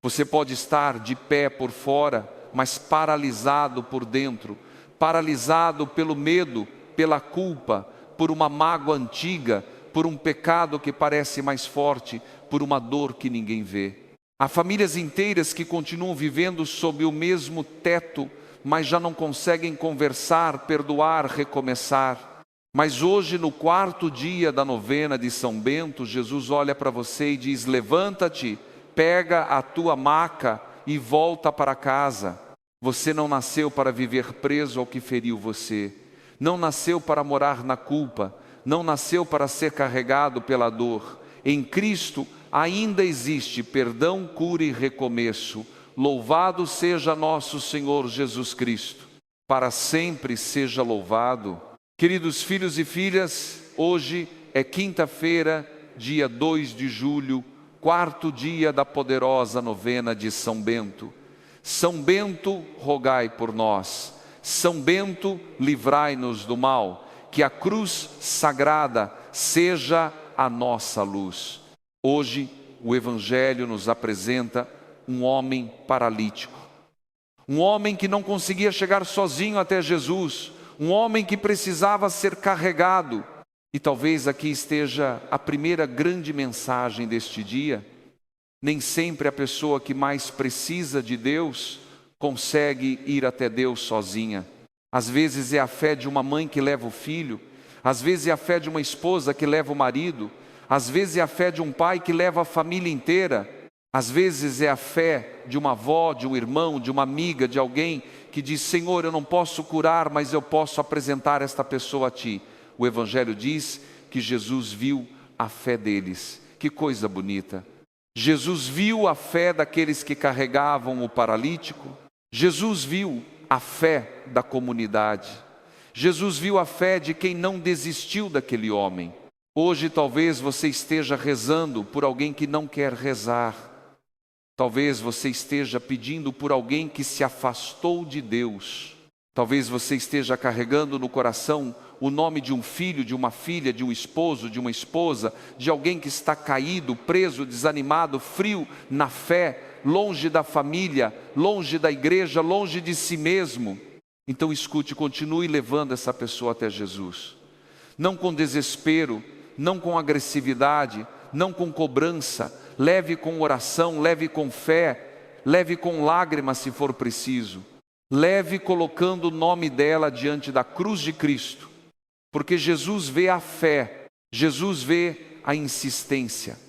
Você pode estar de pé por fora, mas paralisado por dentro, paralisado pelo medo, pela culpa, por uma mágoa antiga, por um pecado que parece mais forte, por uma dor que ninguém vê. Há famílias inteiras que continuam vivendo sob o mesmo teto, mas já não conseguem conversar, perdoar, recomeçar. Mas hoje, no 4º dia da novena de São Bento, Jesus olha para você e diz: levanta-te, pega a tua maca e volta para casa. Você não nasceu para viver preso ao que feriu você. Não nasceu para morar na culpa. Não nasceu para ser carregado pela dor. Em Cristo ainda existe perdão, cura e recomeço. Louvado seja nosso Senhor Jesus Cristo. Para sempre seja louvado. Queridos filhos e filhas, hoje é quinta-feira, dia 2 de julho, 4º dia da poderosa novena de São Bento. São Bento, rogai por nós. São Bento, livrai-nos do mal. Que a cruz sagrada seja a nossa luz. Hoje, o Evangelho nos apresenta um homem paralítico. Um homem que não conseguia chegar sozinho até Jesus. Um homem que precisava ser carregado. E talvez aqui esteja a primeira grande mensagem deste dia. Nem sempre a pessoa que mais precisa de Deus consegue ir até Deus sozinha. Às vezes é a fé de uma mãe que leva o filho. Às vezes é a fé de uma esposa que leva o marido. Às vezes é a fé de um pai que leva a família inteira. Às vezes é a fé de uma avó, de um irmão, de uma amiga, de alguém que diz: Senhor, eu não posso curar, mas eu posso apresentar esta pessoa a Ti. O Evangelho diz que Jesus viu a fé deles. Que coisa bonita! Jesus viu a fé daqueles que carregavam o paralítico. Jesus viu a fé da comunidade. Jesus viu a fé de quem não desistiu daquele homem. Hoje talvez você esteja rezando por alguém que não quer rezar. Talvez você esteja pedindo por alguém que se afastou de Deus. Talvez você esteja carregando no coração o nome de um filho, de uma filha, de um esposo, de uma esposa, de alguém que está caído, preso, desanimado, frio na fé, longe da família, longe da igreja, longe de si mesmo. Então escute, continue levando essa pessoa até Jesus. Não com desespero, não com agressividade, não com cobrança. Leve com oração, leve com fé, leve com lágrimas se for preciso. Leve colocando o nome dela diante da cruz de Cristo. Porque Jesus vê a fé, Jesus vê a insistência.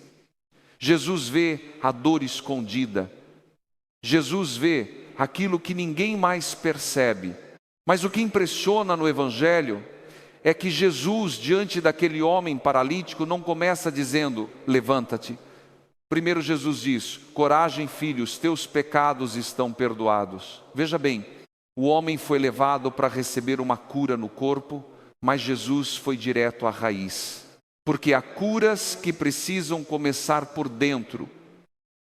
Jesus vê a dor escondida. Jesus vê aquilo que ninguém mais percebe. Mas o que impressiona no Evangelho é que Jesus, diante daquele homem paralítico, não começa dizendo: levanta-te. Primeiro Jesus diz: coragem, filho, os teus pecados estão perdoados. Veja bem, o homem foi levado para receber uma cura no corpo, mas Jesus foi direto à raiz. Porque há curas que precisam começar por dentro.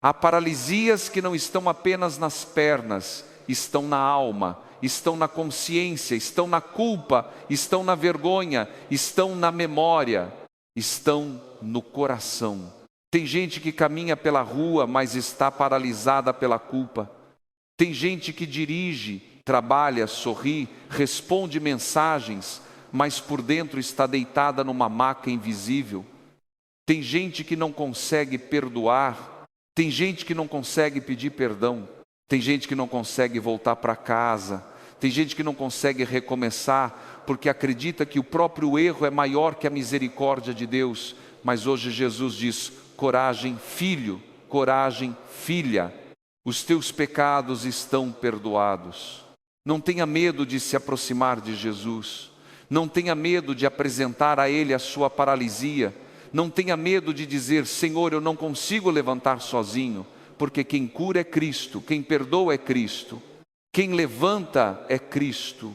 Há paralisias que não estão apenas nas pernas, estão na alma, estão na consciência, estão na culpa, estão na vergonha, estão na memória, estão no coração. Tem gente que caminha pela rua, mas está paralisada pela culpa. Tem gente que dirige, trabalha, sorri, responde mensagens, mas por dentro está deitada numa maca invisível. Tem gente que não consegue perdoar. Tem gente que não consegue pedir perdão. Tem gente que não consegue voltar para casa. Tem gente que não consegue recomeçar, porque acredita que o próprio erro é maior que a misericórdia de Deus. Mas hoje Jesus diz: coragem, filho, coragem, filha, os teus pecados estão perdoados. Não tenha medo de se aproximar de Jesus. Não tenha medo de apresentar a Ele a sua paralisia. Não tenha medo de dizer: Senhor, eu não consigo levantar sozinho. Porque quem cura é Cristo, quem perdoa é Cristo. Quem levanta é Cristo.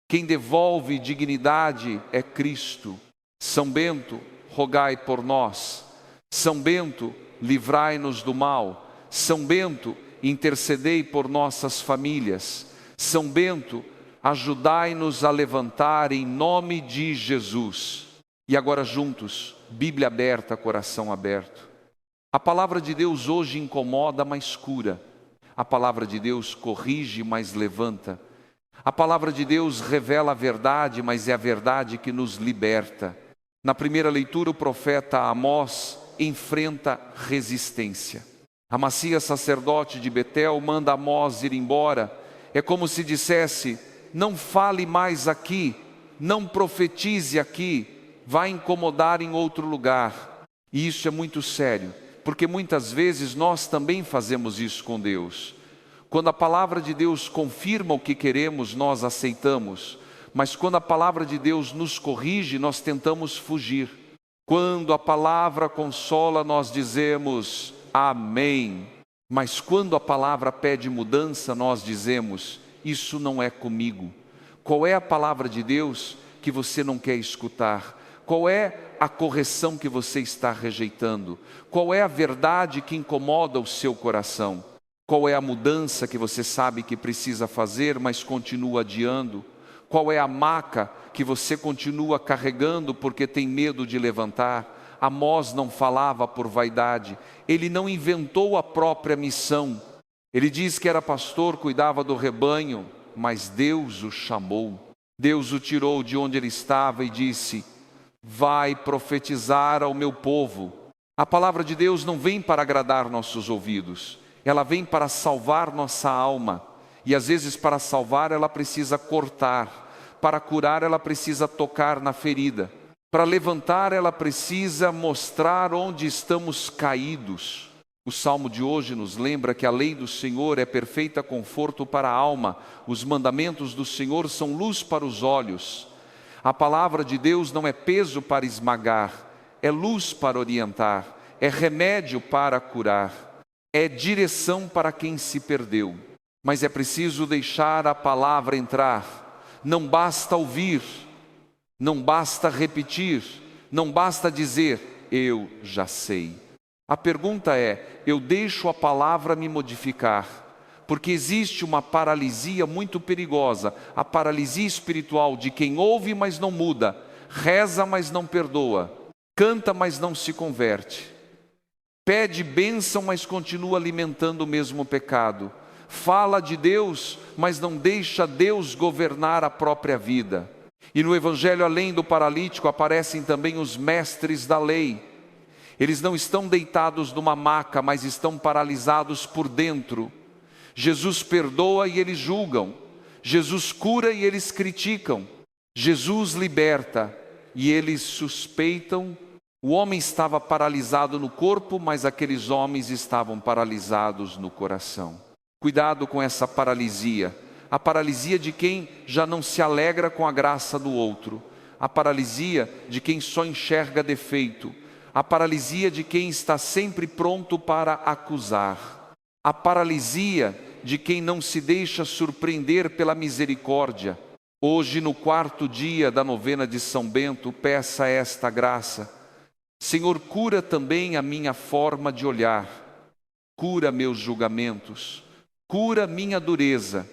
Quem devolve dignidade é Cristo. São Bento, rogai por nós. São Bento, livrai-nos do mal. São Bento, intercedei por nossas famílias. São Bento, ajudai-nos a levantar em nome de Jesus. E agora juntos, Bíblia aberta, coração aberto. A palavra de Deus hoje incomoda, mas cura. A palavra de Deus corrige, mas levanta. A palavra de Deus revela a verdade, mas é a verdade que nos liberta. Na primeira leitura, o profeta Amós enfrenta resistência. Amacias, sacerdote de Betel, manda Amós ir embora. É como se dissesse: não fale mais aqui, não profetize aqui, vai incomodar em outro lugar. E isso é muito sério, porque muitas vezes nós também fazemos isso com Deus. Quando a palavra de Deus confirma o que queremos, nós aceitamos. Mas quando a palavra de Deus nos corrige, nós tentamos fugir. Quando a palavra consola, nós dizemos amém. Mas quando a palavra pede mudança, nós dizemos: isso não é comigo. Qual é a palavra de Deus que você não quer escutar? Qual é a correção que você está rejeitando? Qual é a verdade que incomoda o seu coração? Qual é a mudança que você sabe que precisa fazer, mas continua adiando? Qual é a maca que você continua carregando porque tem medo de levantar? Amós não falava por vaidade, ele não inventou a própria missão. Ele diz que era pastor, cuidava do rebanho, mas Deus o chamou. Deus o tirou de onde ele estava e disse: vai profetizar ao meu povo. A palavra de Deus não vem para agradar nossos ouvidos, ela vem para salvar nossa alma. E às vezes para salvar ela precisa cortar, para curar ela precisa tocar na ferida, para levantar ela precisa mostrar onde estamos caídos. O salmo de hoje nos lembra que a lei do Senhor é perfeita conforto para a alma, os mandamentos do Senhor são luz para os olhos. A palavra de Deus não é peso para esmagar, é luz para orientar, é remédio para curar, é direção para quem se perdeu. Mas é preciso deixar a palavra entrar. Não basta ouvir, não basta repetir, não basta dizer: eu já sei. A pergunta é: eu deixo a palavra me modificar? Porque existe uma paralisia muito perigosa, a paralisia espiritual de quem ouve, mas não muda, reza, mas não perdoa, canta, mas não se converte, pede bênção, mas continua alimentando o mesmo pecado, fala de Deus, mas não deixa Deus governar a própria vida. E no Evangelho, além do paralítico, aparecem também os mestres da lei. Eles não estão deitados numa maca, mas estão paralisados por dentro. Jesus perdoa e eles julgam. Jesus cura e eles criticam. Jesus liberta e eles suspeitam. O homem estava paralisado no corpo, mas aqueles homens estavam paralisados no coração. Cuidado com essa paralisia. A paralisia de quem já não se alegra com a graça do outro. A paralisia de quem só enxerga defeito. A paralisia de quem está sempre pronto para acusar. A paralisia de quem não se deixa surpreender pela misericórdia. Hoje, no 4º dia da novena de São Bento, peça esta graça. Senhor, cura também a minha forma de olhar. Cura meus julgamentos. Cura minha dureza.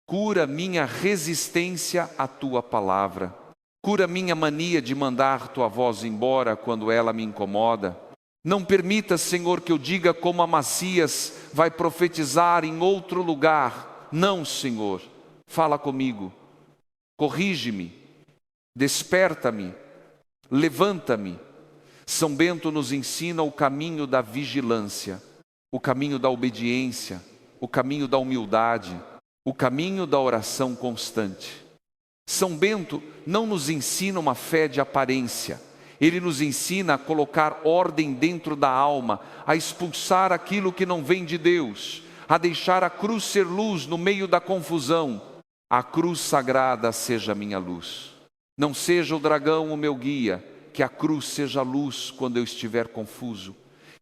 Cura minha resistência à Tua palavra. Cura minha mania de mandar Tua voz embora quando ela me incomoda. Não permita, Senhor, que eu diga como Amacias vai profetizar em outro lugar. Não, Senhor, fala comigo, corrige-me, desperta-me, levanta-me. São Bento nos ensina o caminho da vigilância, o caminho da obediência, o caminho da humildade, o caminho da oração constante. São Bento não nos ensina uma fé de aparência. Ele nos ensina a colocar ordem dentro da alma, a expulsar aquilo que não vem de Deus, a deixar a cruz ser luz no meio da confusão. A cruz sagrada seja a minha luz. Não seja o dragão o meu guia, que a cruz seja luz quando eu estiver confuso.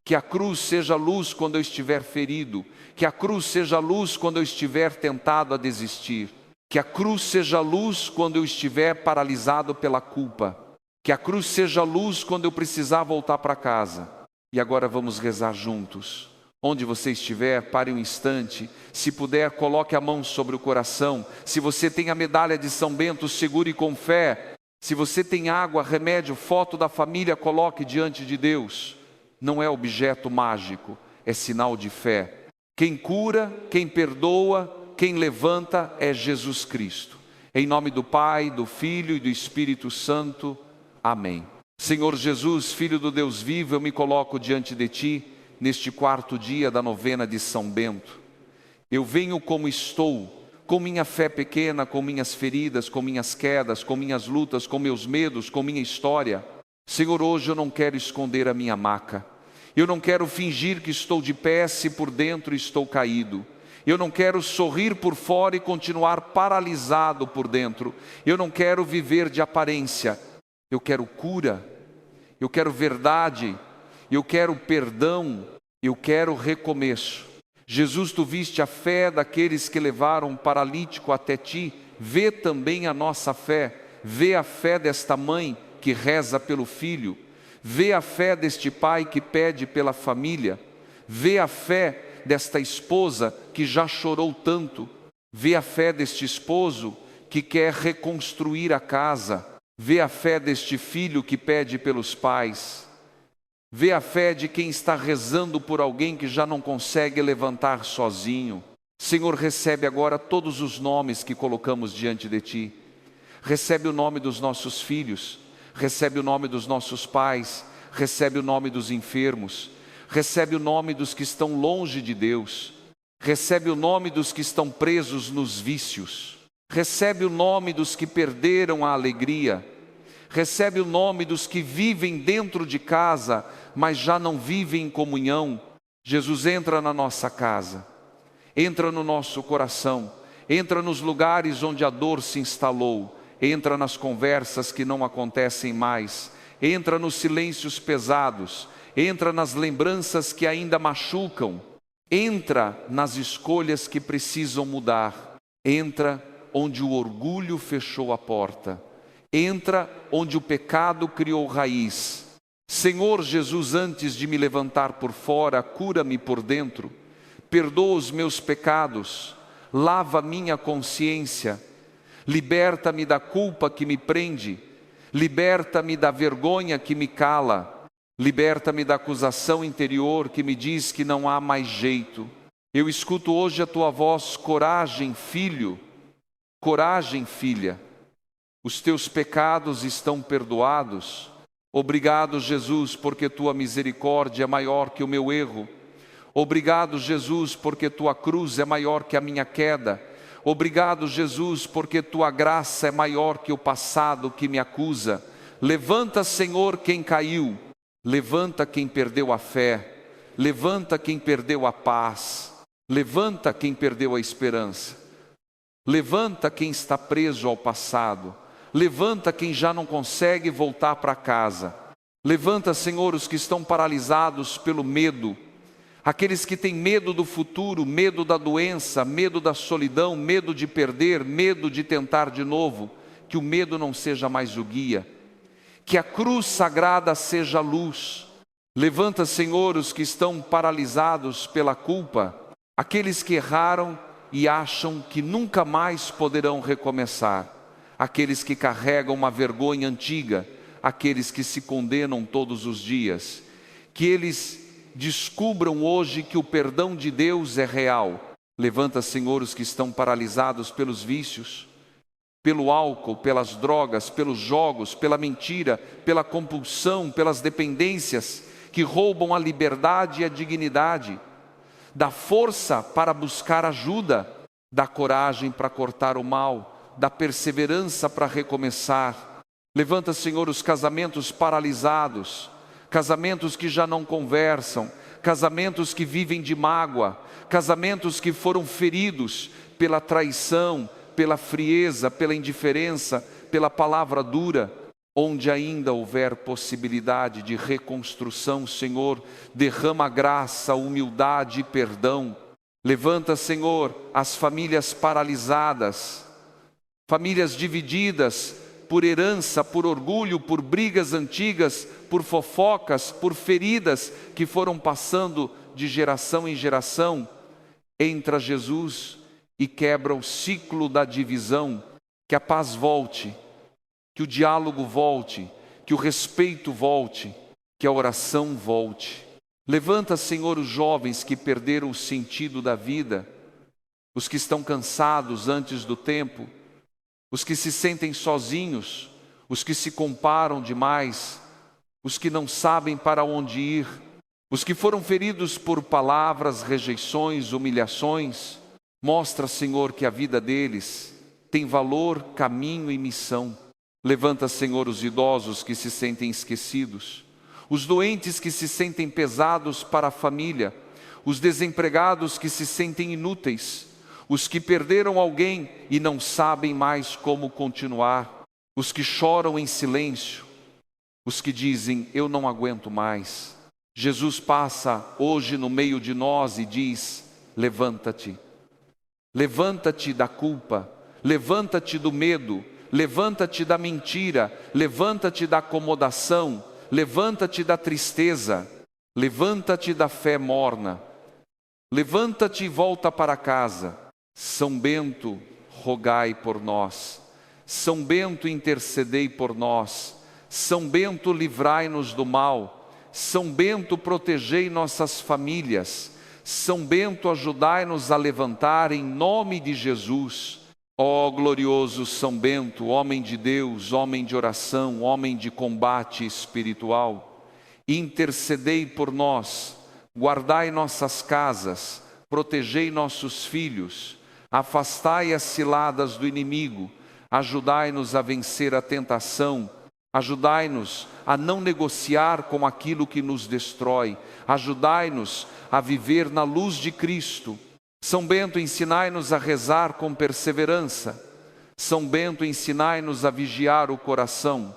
Que a cruz seja luz quando eu estiver ferido. Que a cruz seja luz quando eu estiver tentado a desistir. Que a cruz seja luz quando eu estiver paralisado pela culpa. Que a cruz seja luz quando eu precisar voltar para casa. E agora vamos rezar juntos. Onde você estiver, pare um instante. Se puder, coloque a mão sobre o coração. Se você tem a medalha de São Bento, segure com fé. Se você tem água, remédio, foto da família, coloque diante de Deus. não é objeto mágico, é sinal de fé. Quem cura, quem perdoa, quem levanta é Jesus Cristo. Em nome do Pai, do Filho e do Espírito Santo. Amém. Senhor Jesus, Filho do Deus vivo, eu me coloco diante de Ti neste 4º dia da novena de São Bento. Eu venho como estou, com minha fé pequena, com minhas feridas, com minhas quedas, com minhas lutas, com meus medos, com minha história. Senhor, hoje eu não quero esconder a minha maca. Eu não quero fingir que estou de pé se por dentro estou caído. Eu não quero sorrir por fora e continuar paralisado por dentro. Eu não quero viver de aparência. Eu quero cura, eu quero verdade, eu quero perdão, eu quero recomeço. Jesus, tu viste a fé daqueles que levaram um paralítico até ti. Vê também a nossa fé. Vê a fé desta mãe que reza pelo filho. Vê a fé deste pai que pede pela família. Vê a fé desta esposa que já chorou tanto. Vê a fé deste esposo que quer reconstruir a casa. Vê a fé deste filho que pede pelos pais. Vê a fé de quem está rezando por alguém que já não consegue levantar sozinho. Senhor, recebe agora todos os nomes que colocamos diante de Ti. Recebe o nome dos nossos filhos, recebe o nome dos nossos pais, recebe o nome dos enfermos, recebe o nome dos que estão longe de Deus, recebe o nome dos que estão presos nos vícios, recebe o nome dos que perderam a alegria, recebe o nome dos que vivem dentro de casa, mas já não vivem em comunhão. Jesus, entra na nossa casa, entra no nosso coração, entra nos lugares onde a dor se instalou, entra nas conversas que não acontecem mais, entra nos silêncios pesados, entra nas lembranças que ainda machucam, entra nas escolhas que precisam mudar, entra onde o orgulho fechou a porta, entra onde o pecado criou raiz. Senhor Jesus, antes de me levantar por fora, cura-me por dentro, perdoa os meus pecados, lava minha consciência, liberta-me da culpa que me prende, liberta-me da vergonha que me cala, liberta-me da acusação interior que me diz que não há mais jeito. Eu escuto hoje a tua voz: coragem, filho, coragem, filha, os teus pecados estão perdoados. Obrigado, Jesus, porque tua misericórdia é maior que o meu erro. Obrigado, Jesus, porque tua cruz é maior que a minha queda. Obrigado, Jesus, porque tua graça é maior que o passado que me acusa. Levanta, Senhor, quem caiu. Levanta quem perdeu a fé. Levanta quem perdeu a paz. Levanta quem perdeu a esperança. Levanta quem está preso ao passado. Levanta quem já não consegue voltar para casa. Levanta, Senhor, os que estão paralisados pelo medo. Aqueles que têm medo do futuro, medo da doença, medo da solidão, medo de perder, medo de tentar de novo. Que o medo não seja mais o guia. Que a cruz sagrada seja a luz. Levanta, Senhor, os que estão paralisados pela culpa. Aqueles que erraram e acham que nunca mais poderão recomeçar. Aqueles que carregam uma vergonha antiga, aqueles que se condenam todos os dias, que eles descubram hoje que o perdão de Deus é real. Levanta, Senhor, os que estão paralisados pelos vícios, pelo álcool, pelas drogas, pelos jogos, pela mentira, pela compulsão, pelas dependências que roubam a liberdade e a dignidade. Dá força para buscar ajuda, dá coragem para cortar o mal, da perseverança para recomeçar. Levanta, Senhor, os casamentos paralisados, casamentos que já não conversam, casamentos que vivem de mágoa, casamentos que foram feridos pela traição, pela frieza, pela indiferença, pela palavra dura. Onde ainda houver possibilidade de reconstrução, Senhor, derrama graça, humildade e perdão. Levanta, Senhor, as famílias paralisadas, famílias divididas por herança, por orgulho, por brigas antigas, por fofocas, por feridas que foram passando de geração em geração. Entra Jesus e quebra o ciclo da divisão. Que a paz volte, que o diálogo volte, que o respeito volte, que a oração volte. Levanta, Senhor, os jovens que perderam o sentido da vida, os que estão cansados antes do tempo, os que se sentem sozinhos, os que se comparam demais, os que não sabem para onde ir, os que foram feridos por palavras, rejeições, humilhações. Mostra, Senhor, que a vida deles tem valor, caminho e missão. Levanta, Senhor, os idosos que se sentem esquecidos, os doentes que se sentem pesados para a família, os desempregados que se sentem inúteis, os que perderam alguém e não sabem mais como continuar, os que choram em silêncio, os que dizem, eu não aguento mais. Jesus passa hoje no meio de nós e diz, levanta-te. Levanta-te da culpa, levanta-te do medo, levanta-te da mentira, levanta-te da acomodação, levanta-te da tristeza, levanta-te da fé morna, levanta-te e volta para casa. São Bento, rogai por nós. São Bento, intercedei por nós. São Bento, livrai-nos do mal. São Bento, protegei nossas famílias. São Bento, ajudai-nos a levantar em nome de Jesus. Ó glorioso São Bento, homem de Deus, homem de oração, homem de combate espiritual, intercedei por nós, guardai nossas casas, protegei nossos filhos, afastai as ciladas do inimigo, ajudai-nos a vencer a tentação, ajudai-nos a não negociar com aquilo que nos destrói, ajudai-nos a viver na luz de Cristo. São Bento, ensinai-nos a rezar com perseverança. São Bento, ensinai-nos a vigiar o coração.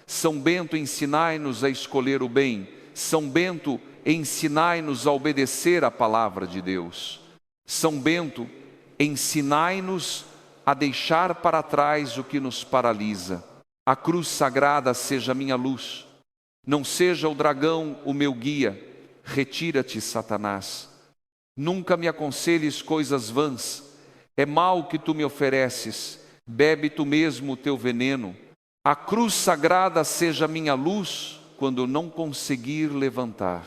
São Bento, ensinai-nos a escolher o bem. São Bento, ensinai-nos a obedecer a palavra de Deus. São Bento, ensinai-nos a deixar para trás o que nos paralisa. A cruz sagrada seja minha luz. Não seja o dragão o meu guia. Retira-te, Satanás. Nunca me aconselhes coisas vãs. É mal que tu me ofereces. Bebe tu mesmo o teu veneno. A cruz sagrada seja minha luz quando eu não conseguir levantar.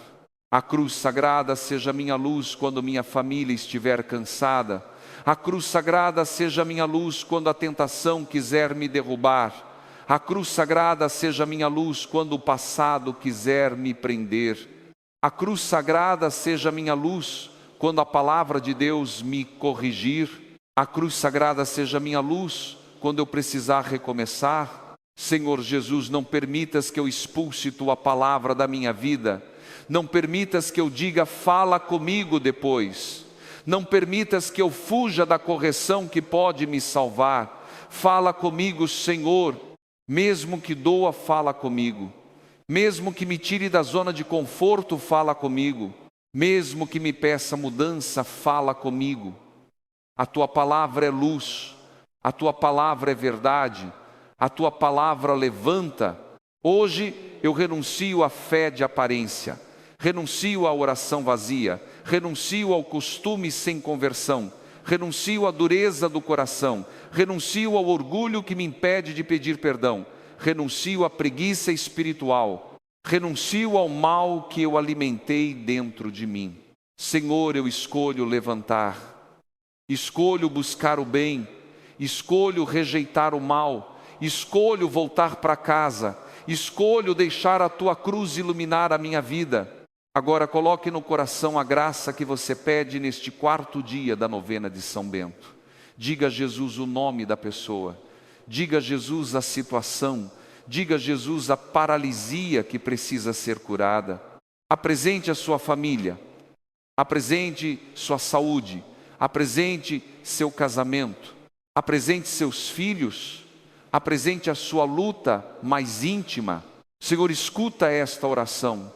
A cruz sagrada seja minha luz quando minha família estiver cansada. A cruz sagrada seja minha luz quando a tentação quiser me derrubar. A cruz sagrada seja minha luz quando o passado quiser me prender. A cruz sagrada seja minha luz quando a palavra de Deus me corrigir. A cruz sagrada seja minha luz quando eu precisar recomeçar. Senhor Jesus, não permitas que eu expulse tua palavra da minha vida. Não permitas que eu diga, fala comigo depois. Não permitas que eu fuja da correção que pode me salvar. Fala comigo, Senhor. Mesmo que doa, fala comigo. Mesmo que me tire da zona de conforto, fala comigo. Mesmo que me peça mudança, fala comigo. A tua palavra é luz. A tua palavra é verdade. A tua palavra levanta. Hoje eu renuncio à fé de aparência. Renuncio à oração vazia. Renuncio ao costume sem conversão. Renuncio à dureza do coração. Renuncio ao orgulho que me impede de pedir perdão. Renuncio à preguiça espiritual. Renuncio ao mal que eu alimentei dentro de mim. Senhor, eu escolho levantar. Escolho buscar o bem. Escolho rejeitar o mal. Escolho voltar para casa. Escolho deixar a tua cruz iluminar a minha vida. Agora coloque no coração a graça que você pede neste 4º dia da novena de São Bento. Diga a Jesus o nome da pessoa. Diga a Jesus a situação. Diga a Jesus a paralisia que precisa ser curada. Apresente a sua família. Apresente sua saúde. Apresente seu casamento. Apresente seus filhos. Apresente a sua luta mais íntima. Senhor, escuta esta oração.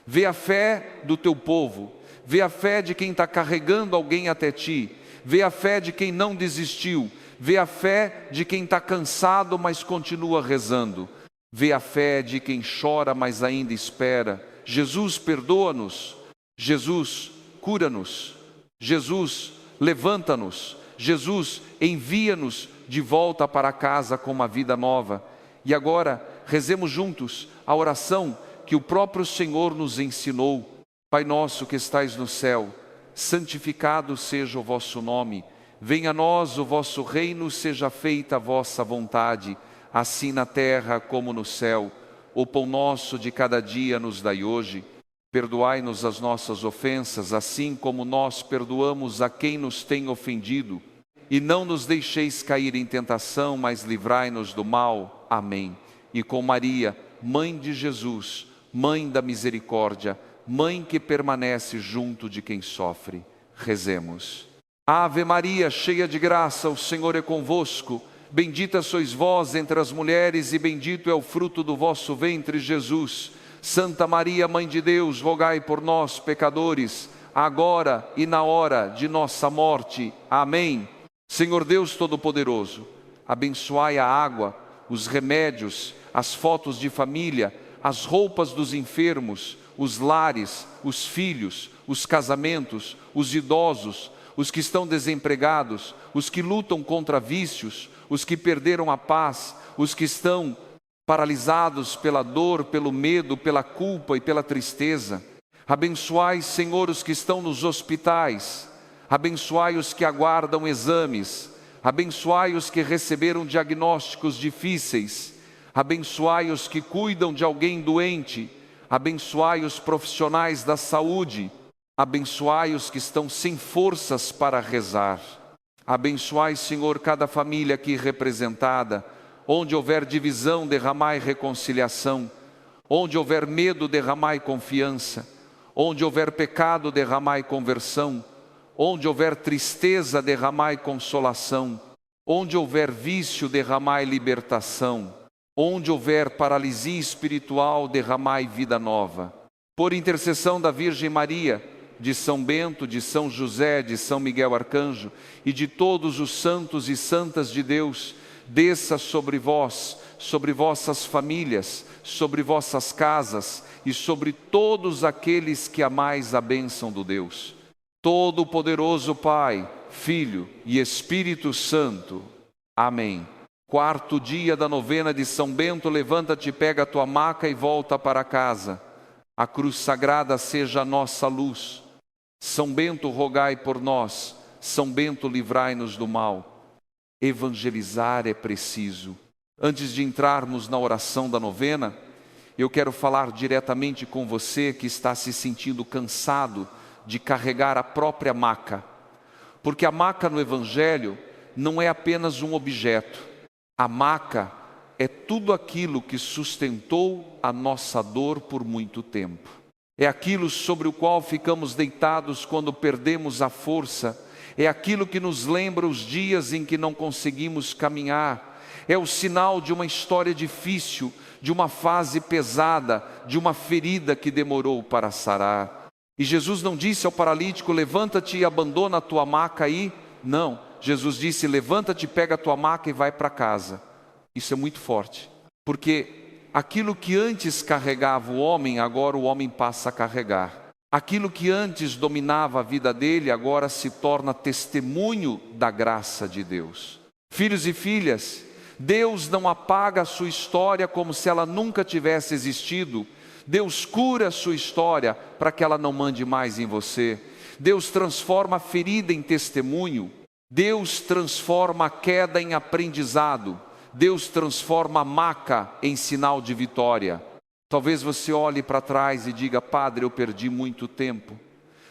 Vê a fé do teu povo. Vê a fé de quem está carregando alguém até ti. Vê a fé de quem não desistiu. Vê a fé de quem está cansado, mas continua rezando. Vê a fé de quem chora, mas ainda espera. Jesus, perdoa-nos. Jesus, cura-nos. Jesus, levanta-nos. Jesus, envia-nos de volta para casa com uma vida nova. E agora, rezemos juntos a oração que o próprio Senhor nos ensinou. Pai nosso que estais no céu, santificado seja o vosso nome. Venha a nós o vosso reino, seja feita a vossa vontade, assim na terra como no céu. O pão nosso de cada dia nos dai hoje. Perdoai-nos as nossas ofensas, assim como nós perdoamos a quem nos tem ofendido. E não nos deixeis cair em tentação, mas livrai-nos do mal. Amém. E com Maria, Mãe de Jesus, Mãe da misericórdia, Mãe que permanece junto de quem sofre, rezemos. Ave Maria, cheia de graça, o Senhor é convosco. Bendita sois vós entre as mulheres e bendito é o fruto do vosso ventre, Jesus. Santa Maria, Mãe de Deus, rogai por nós, pecadores, agora e na hora de nossa morte. Amém. Senhor Deus Todo-Poderoso, abençoai a água, os remédios, as fotos de família, as roupas dos enfermos, os lares, os filhos, os casamentos, os idosos, os que estão desempregados, os que lutam contra vícios, os que perderam a paz, os que estão paralisados pela dor, pelo medo, pela culpa e pela tristeza. Abençoai, Senhor, os que estão nos hospitais. Abençoai os que aguardam exames. Abençoai os que receberam diagnósticos difíceis. Abençoai os que cuidam de alguém doente. Abençoai os profissionais da saúde. Abençoai os que estão sem forças para rezar. Abençoai, Senhor, cada família aqui representada. Onde houver divisão, derramai reconciliação. Onde houver medo, derramai confiança. Onde houver pecado, derramai conversão. Onde houver tristeza, derramai consolação. Onde houver vício, derramai libertação. Onde houver paralisia espiritual, derramai vida nova. Por intercessão da Virgem Maria, de São Bento, de São José, de São Miguel Arcanjo e de todos os santos e santas de Deus, desça sobre vós, sobre vossas famílias, sobre vossas casas e sobre todos aqueles que amais a bênção do Deus Todo-Poderoso, Pai, Filho e Espírito Santo. Amém. Quarto dia da novena de São Bento, levanta-te, pega a tua maca e volta para casa. A cruz sagrada seja a nossa luz. São Bento, rogai por nós. São Bento, livrai-nos do mal. Evangelizar é preciso. Antes de entrarmos na oração da novena, eu quero falar diretamente com você que está se sentindo cansado de carregar a própria maca. Porque a maca no Evangelho não é apenas um objeto. A maca é tudo aquilo que sustentou a nossa dor por muito tempo. É aquilo sobre o qual ficamos deitados quando perdemos a força. É aquilo que nos lembra os dias em que não conseguimos caminhar. É o sinal de uma história difícil, de uma fase pesada, de uma ferida que demorou para sarar. E Jesus não disse ao paralítico, levanta-te e abandona a tua maca aí. Não, Jesus disse, levanta-te, pega a tua maca e vai para casa. Isso é muito forte, porque aquilo que antes carregava o homem, agora o homem passa a carregar. Aquilo que antes dominava a vida dele, agora se torna testemunho da graça de Deus. Filhos e filhas, Deus não apaga a sua história como se ela nunca tivesse existido. Deus cura a sua história para que ela não mande mais em você. Deus transforma a ferida em testemunho. Deus transforma a queda em aprendizado. Deus transforma a maca em sinal de vitória. Talvez você olhe para trás e diga, Padre, eu perdi muito tempo.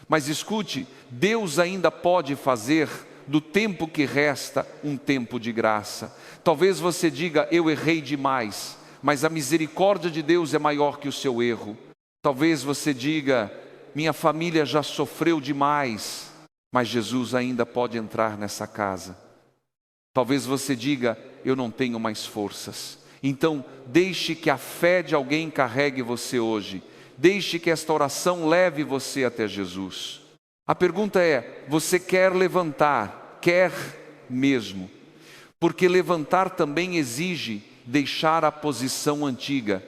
Mas escute, Deus ainda pode fazer do tempo que resta um tempo de graça. Talvez você diga, eu errei demais. Mas a misericórdia de Deus é maior que o seu erro. Talvez você diga, minha família já sofreu demais, mas Jesus ainda pode entrar nessa casa. Talvez você diga, eu não tenho mais forças. Então, deixe que a fé de alguém carregue você hoje. Deixe que esta oração leve você até Jesus. A pergunta é, você quer levantar? Quer mesmo? Porque levantar também exige deixar a posição antiga.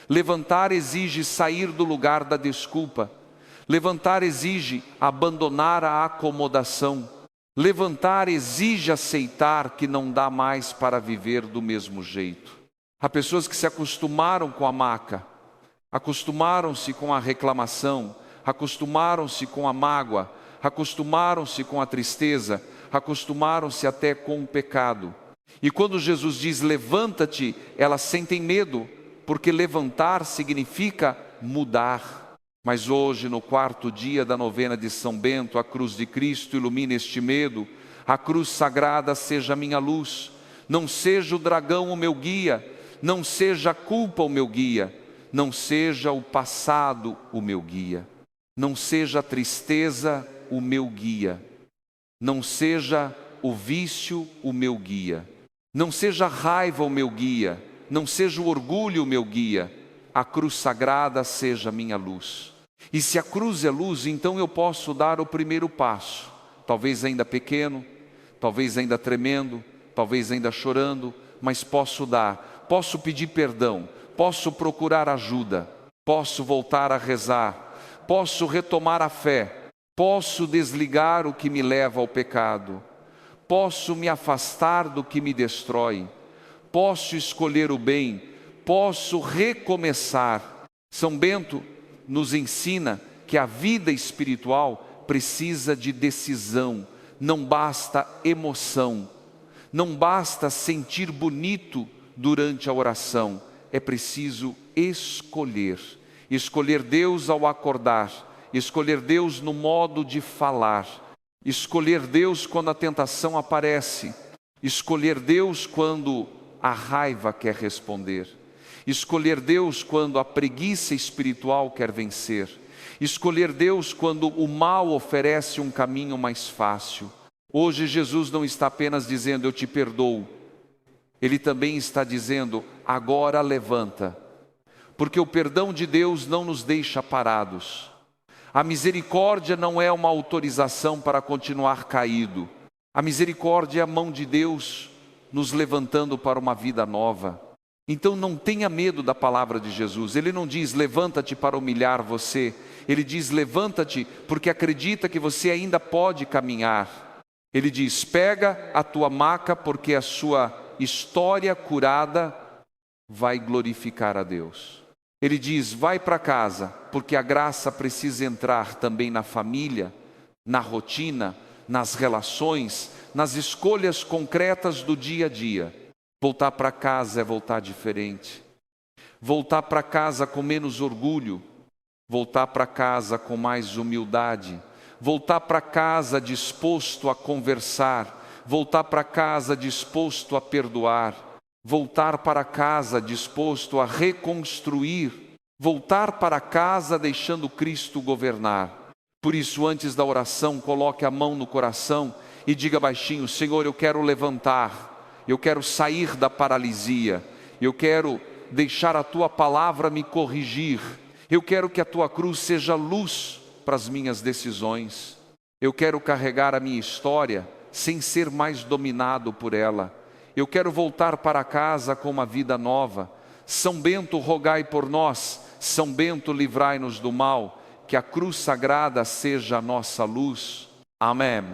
Levantar exige sair do lugar da desculpa. Levantar exige abandonar a acomodação. Levantar exige aceitar que não dá mais para viver do mesmo jeito. Há pessoas que se acostumaram com a maca, acostumaram-se com a reclamação, acostumaram-se com a mágoa, acostumaram-se com a tristeza, acostumaram-se até com o pecado. E quando Jesus diz levanta-te, elas sentem medo, porque levantar significa mudar. Mas hoje, no 4º dia da novena de São Bento, a cruz de Cristo ilumina este medo. A cruz sagrada seja a minha luz. Não seja o dragão o meu guia, não seja a culpa o meu guia, não seja o passado o meu guia, não seja a tristeza o meu guia, não seja o vício o meu guia, não seja a raiva o meu guia, não seja o orgulho o meu guia. A cruz sagrada seja a minha luz. E se a cruz é luz, então eu posso dar o primeiro passo, talvez ainda pequeno, talvez ainda tremendo, talvez ainda chorando, mas posso dar, posso pedir perdão, posso procurar ajuda, posso voltar a rezar, posso retomar a fé, posso desligar o que me leva ao pecado, posso me afastar do que me destrói, posso escolher o bem, posso recomeçar. São Bento nos ensina que a vida espiritual precisa de decisão, não basta emoção, não basta sentir bonito durante a oração, é preciso escolher. Escolher Deus ao acordar, escolher Deus no modo de falar, escolher Deus quando a tentação aparece, escolher Deus quando a raiva quer responder, escolher Deus quando a preguiça espiritual quer vencer, escolher Deus quando o mal oferece um caminho mais fácil. Hoje Jesus não está apenas dizendo eu te perdoo, Ele também está dizendo agora levanta, porque o perdão de Deus não nos deixa parados. A misericórdia não é uma autorização para continuar caído. A misericórdia é a mão de Deus nos levantando para uma vida nova. Então não tenha medo da palavra de Jesus. Ele não diz levanta-te para humilhar você. Ele diz levanta-te porque acredita que você ainda pode caminhar. Ele diz pega a tua maca porque a sua história curada vai glorificar a Deus. Ele diz vai para casa porque a graça precisa entrar também na família, na rotina, nas relações, nas escolhas concretas do dia a dia. Voltar para casa é voltar diferente. Voltar para casa com menos orgulho. Voltar para casa com mais humildade. Voltar para casa disposto a conversar. Voltar para casa disposto a perdoar. Voltar para casa disposto a reconstruir. Voltar para casa deixando Cristo governar. Por isso, antes da oração, coloque a mão no coração e diga baixinho: Senhor, eu quero levantar. Eu quero sair da paralisia, eu quero deixar a Tua palavra me corrigir, eu quero que a Tua cruz seja luz para as minhas decisões, eu quero carregar a minha história sem ser mais dominado por ela, eu quero voltar para casa com uma vida nova. São Bento, rogai por nós, São Bento, livrai-nos do mal, que a cruz sagrada seja a nossa luz. Amém.